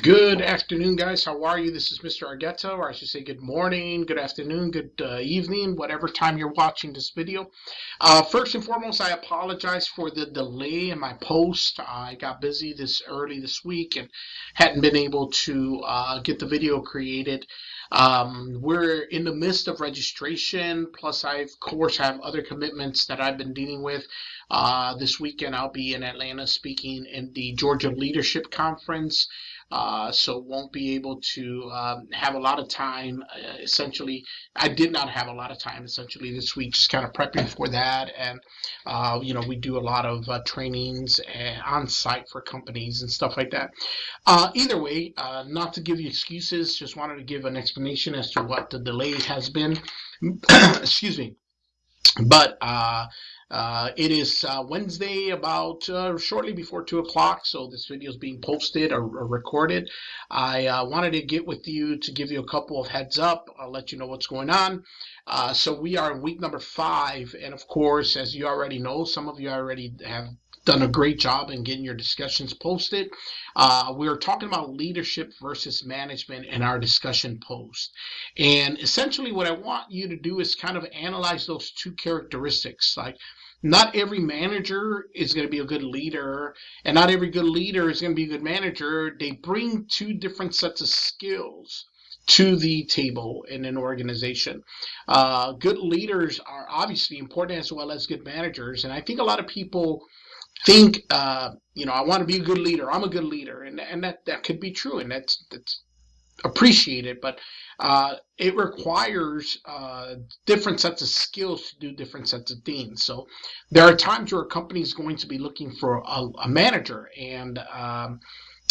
Good afternoon, guys. How are you? This is Mr. Argueta, or I should say good morning, good afternoon, good evening, whatever time you're watching this video. First and foremost, I apologize for the delay in my post. I got busy early this week and hadn't been able to get the video created. We're in the midst of registration, plus I, of course, have other commitments that I've been dealing with. This weekend, I'll be in Atlanta speaking in the Georgia Leadership Conference. So won't be able to have a lot of time. Essentially, I did not have a lot of time essentially this week, just kind of prepping for that. And we do a lot of trainings on site for companies and stuff like that. Either way, not to give you excuses, just wanted to give an explanation as to what the delay has been. Excuse me. But it is Wednesday, about shortly before 2 o'clock. So this video is being posted or recorded. I wanted to get with you to give you a couple of heads up. I'll let you know what's going on. So we are in week number 5, and of course, as you already know, some of you already have done a great job in getting your discussions posted. We're talking about leadership versus management in our discussion post. And essentially what I want you to do is kind of analyze those two characteristics. Like, not every manager is going to be a good leader, and not every good leader is going to be a good manager. They bring two different sets of skills to the table in an organization. Good leaders are obviously important as well as good managers, and I think a lot of people think, I want to be a good leader. I'm a good leader, and that could be true, and that's appreciated, but it requires different sets of skills to do different sets of things. So there are times where a company is going to be looking for a manager, and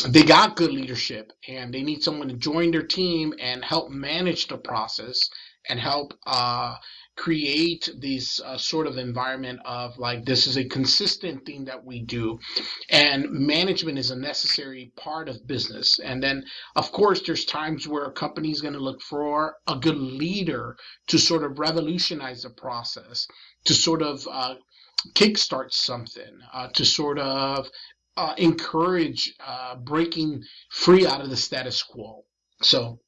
they got good leadership, and they need someone to join their team and help manage the process and help create this sort of environment of like, this is a consistent thing that we do, and management is a necessary part of business. And then of course there's times where a company is going to look for a good leader to sort of revolutionize the process, to sort of kickstart something, to sort of encourage breaking free out of the status quo. So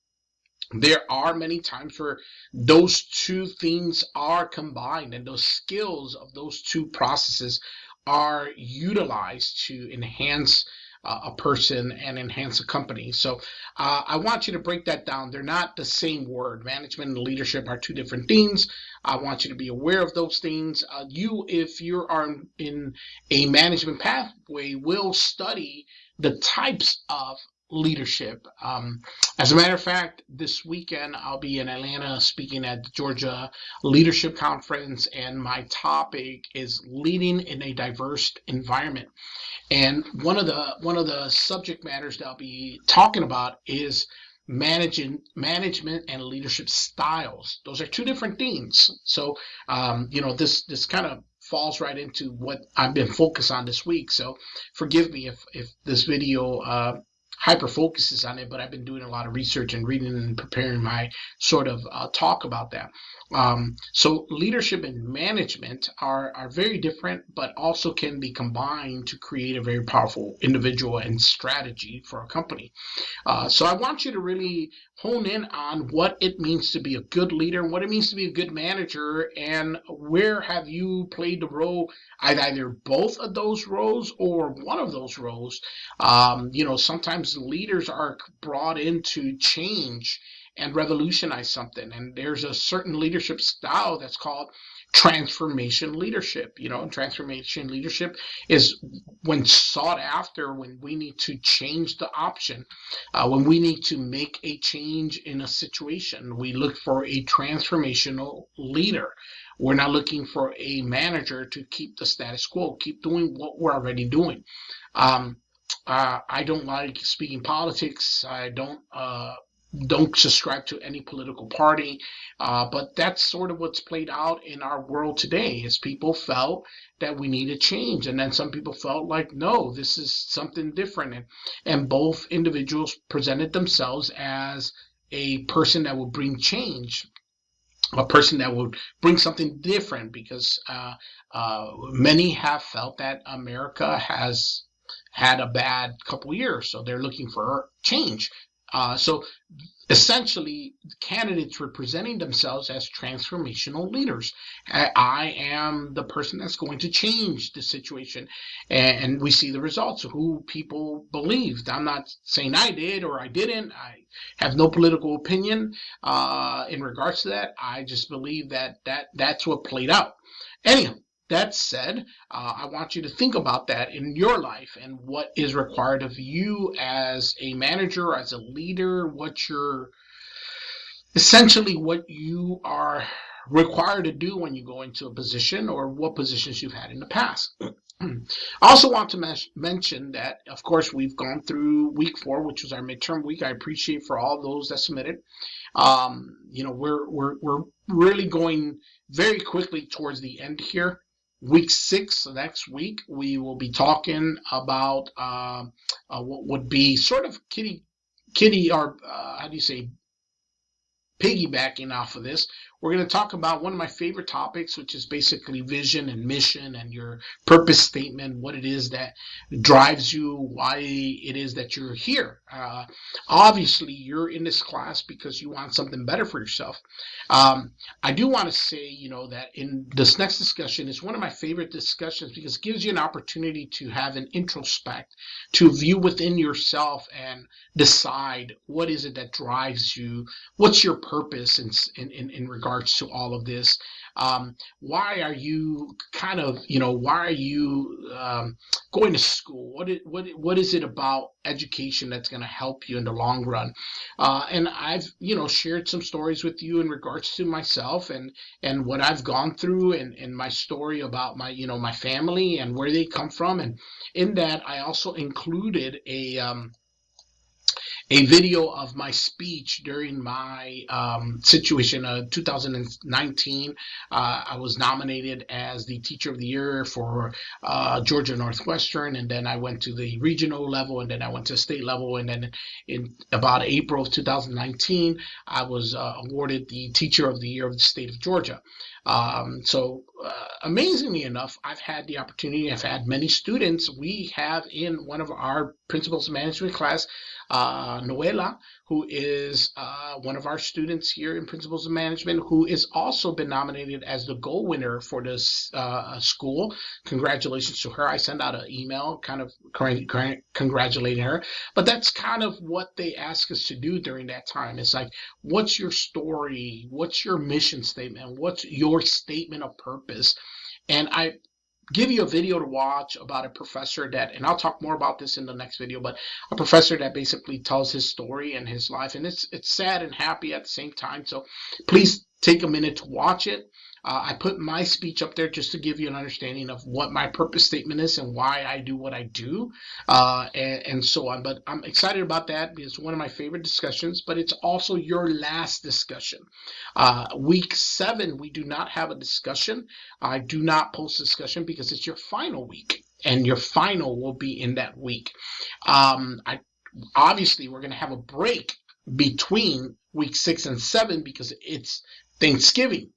there are many times where those two things are combined, and those skills of those two processes are utilized to enhance a person and enhance a company. So I want you to break that down. They're not the same word. Management and leadership are two different things. I want you to be aware of those things. If you are in a management pathway, will study the types of leadership. As a matter of fact, this weekend I'll be in Atlanta speaking at the Georgia Leadership Conference, and my topic is leading in a diverse environment. And one of the subject matters that I'll be talking about is management and leadership styles. Those are two different things. So this kind of falls right into what I've been focused on this week. So forgive me if this video hyper focuses on it, but I've been doing a lot of research and reading and preparing my sort of talk about that. So leadership and management are very different, but also can be combined to create a very powerful individual and strategy for a company. So I want you to really hone in on what it means to be a good leader, what it means to be a good manager, and where have you played the role, either both of those roles or one of those roles. Sometimes leaders are brought in to change and revolutionize something, and there's a certain leadership style that's called transformation leadership. Transformation leadership is when sought after when we need to change the option, when we need to make a change in a situation. We look for a transformational leader. We're not looking for a manager to keep the status quo, keep doing what we're already doing. I don't like speaking politics. I don't subscribe to any political party, but that's sort of what's played out in our world today. Is people felt that we needed change, and then some people felt like, no, this is something different, and both individuals presented themselves as a person that would bring change, a person that would bring something different, because many have felt that America had a bad couple years, so they're looking for change. So essentially, candidates were presenting themselves as transformational leaders. I am the person that's going to change the situation. And we see the results of who people believed. I'm not saying I did or I didn't. I have no political opinion in regards to that. I just believe that's what played out. Anyhow, that said, I want you to think about that in your life and what is required of you as a manager, as a leader, essentially what you are required to do when you go into a position or what positions you've had in the past. I also want to mention that, of course, we've gone through week 4, which was our midterm week. I appreciate for all those that submitted. We're really going very quickly towards the end here. Week 6, so next week, we will be talking about what would be sort of kitty, or how do you say, piggybacking off of this. We're going to talk about one of my favorite topics, which is basically vision and mission and your purpose statement, what it is that drives you, why it is that you're here. Obviously, you're in this class because you want something better for yourself. I do want to say, that in this next discussion is one of my favorite discussions because it gives you an opportunity to have an introspect, to view within yourself and decide what is it that drives you, what's your purpose in regards to all of this. Why are you why are you going to school? What is it about education that's going to help you in the long run? And I've shared some stories with you in regards to myself and what I've gone through and my story about my family and where they come from. And in that, I also included a video of my speech during my situation. 2019, I was nominated as the Teacher of the Year for Georgia Northwestern, and then I went to the regional level, and then I went to state level, and then in about April of 2019, I was awarded the Teacher of the Year of the state of Georgia. Amazingly enough, I've had many students. We have in one of our principles of management class, Noela, who is one of our students here in Principles of Management, who has also been nominated as the goal winner for this school. Congratulations to her. I sent out an email kind of congratulating her. But that's kind of what they ask us to do during that time. It's like, what's your story? What's your mission statement? What's your statement of purpose? And I give you a video to watch about a professor and I'll talk more about this in the next video, but a professor that basically tells his story and his life, and it's sad and happy at the same time. So please take a minute to watch it. I put my speech up there just to give you an understanding of what my purpose statement is and why I do what I do, and so on. But I'm excited about that because it's one of my favorite discussions, but it's also your last discussion. Week 7, we do not have a discussion. I do not post discussion because it's your final week, and your final will be in that week. Obviously, we're going to have a break between week 6 and 7 because it's Thanksgiving.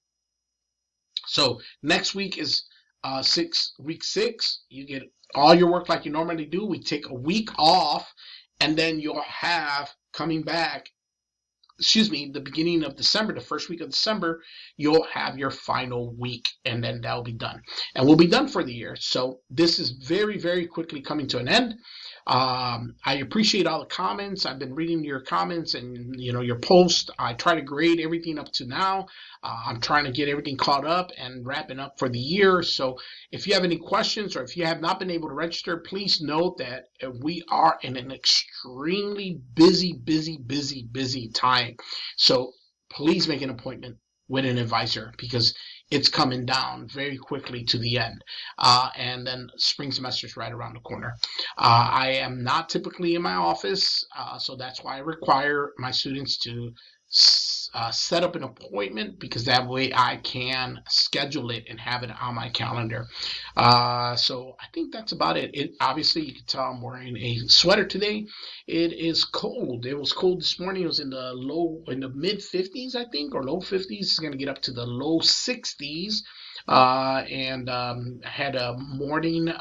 So next week is week 6. You get all your work like you normally do. We take a week off, and then you'll have coming back, the beginning of December, the first week of December, you'll have your final week, and then that'll be done. And we'll be done for the year. So this is very, very quickly coming to an end. I appreciate all the comments. I've been reading your comments and your posts. I try to grade everything up to now. I'm trying to get everything caught up and wrapping up for the year. So if you have any questions or if you have not been able to register, please note that we are in an extremely busy time. So please make an appointment with an advisor because it's coming down very quickly to the end. And then spring semester is right around the corner. I am not typically in my office, so that's why I require my students to set up an appointment because that way I can schedule it and have it on my calendar. So I think that's about it. Obviously, you can tell I'm wearing a sweater today. It is cold. It was cold this morning. It was in the mid 50s, I think, or low 50s. It's going to get up to the low 60s. And I had a morning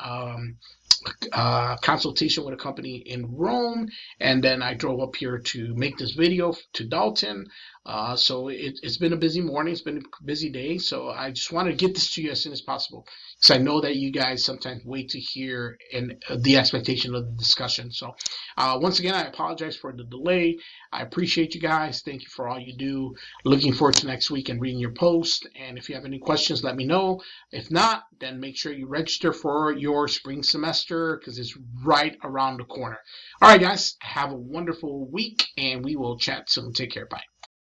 consultation with a company in Rome, and then I drove up here to make this video to Dalton. So it's been a busy morning. It's been a busy day. So I just want to get this to you as soon as possible, because I know that you guys sometimes wait to hear and the expectation of the discussion. So once again, I apologize for the delay. I appreciate you guys. Thank you for all you do. Looking forward to next week and reading your post. And if you have any questions, let me know. If not, then make sure you register for your spring semester, because it's right around the corner. All right, guys, have a wonderful week, and we will chat soon. Take care. Bye.